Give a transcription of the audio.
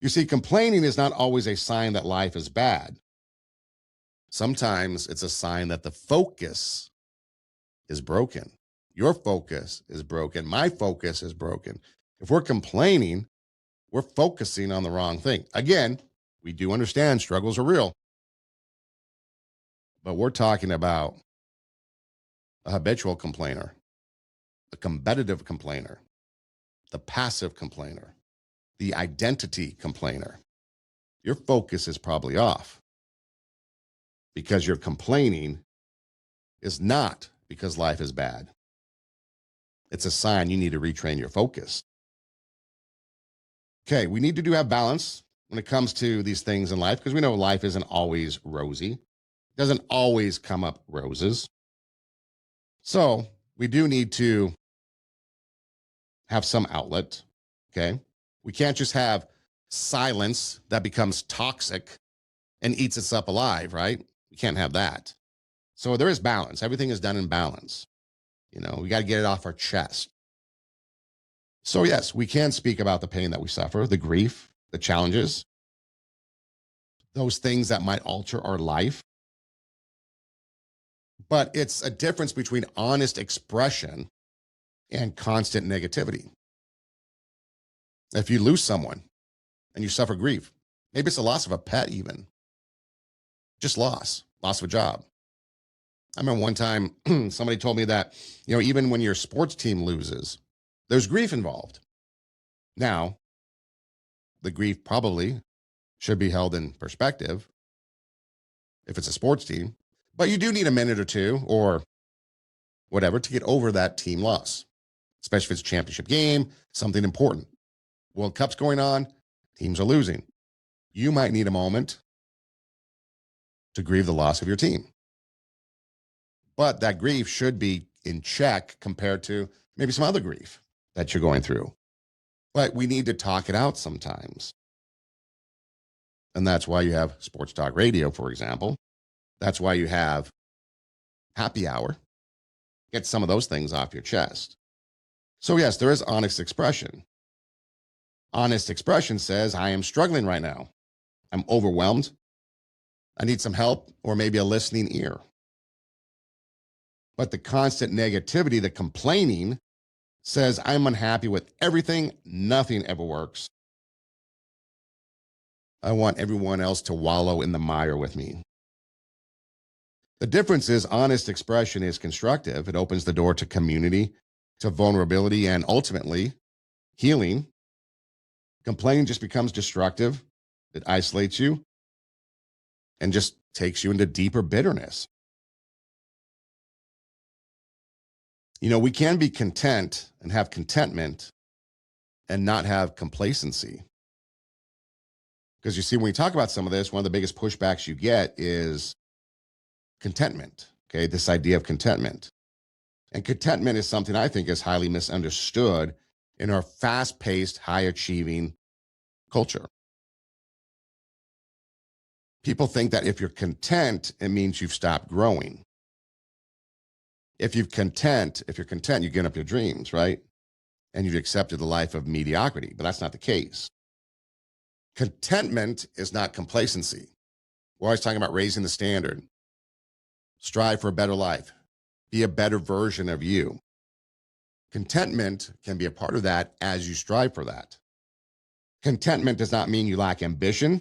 You see, complaining is not always a sign that life is bad. Sometimes it's a sign that the focus is broken. Your focus is broken. My focus is broken. If we're complaining, we're focusing on the wrong thing. Again, we do understand struggles are real, but we're talking about a habitual complainer, the competitive complainer, the passive complainer, the identity complainer. Your focus is probably off because your complaining is not because life is bad. It's a sign you need to retrain your focus. Okay, we need to do have balance when it comes to these things in life because we know life isn't always rosy. It doesn't always come up roses. So we do need to have some outlet. Okay. We can't just have silence that becomes toxic and eats us up alive, right? We can't have that. So there is balance. Everything is done in balance. We got to get it off our chest. So, yes, we can speak about the pain that we suffer, the grief, the challenges, those things that might alter our life. But it's a difference between honest expression and constant negativity. If you lose someone and you suffer grief, maybe it's the loss of a pet, even just loss of a job. I remember one time somebody told me that, even when your sports team loses, there's grief involved. Now, the grief probably should be held in perspective if it's a sports team, but you do need a minute or two or whatever to get over that team loss, especially if it's a championship game, something important. World Cup's going on, teams are losing. You might need a moment to grieve the loss of your team. But that grief should be in check compared to maybe some other grief that you're going through. But we need to talk it out sometimes. And that's why you have sports talk radio, for example. That's why you have happy hour. Get some of those things off your chest. So, yes, there is honest expression. Honest expression says, I am struggling right now. I'm overwhelmed. I need some help or maybe a listening ear. But the constant negativity, the complaining, says, I'm unhappy with everything. Nothing ever works. I want everyone else to wallow in the mire with me. The difference is honest expression is constructive. It opens the door to community, to vulnerability, and ultimately healing. Complaining just becomes destructive. It isolates you and just takes you into deeper bitterness. We can be content and have contentment and not have complacency. Because you see, when we talk about some of this, one of the biggest pushbacks you get is contentment. Okay, this idea of contentment. And contentment is something I think is highly misunderstood in our fast-paced, high-achieving culture. People think that if you're content, it means you've stopped growing. If you're content, you've given up your dreams, right? And you've accepted the life of mediocrity, but that's not the case. Contentment is not complacency. We're always talking about raising the standard. Strive for a better life. Be a better version of you. Contentment can be a part of that as you strive for that. Contentment does not mean you lack ambition.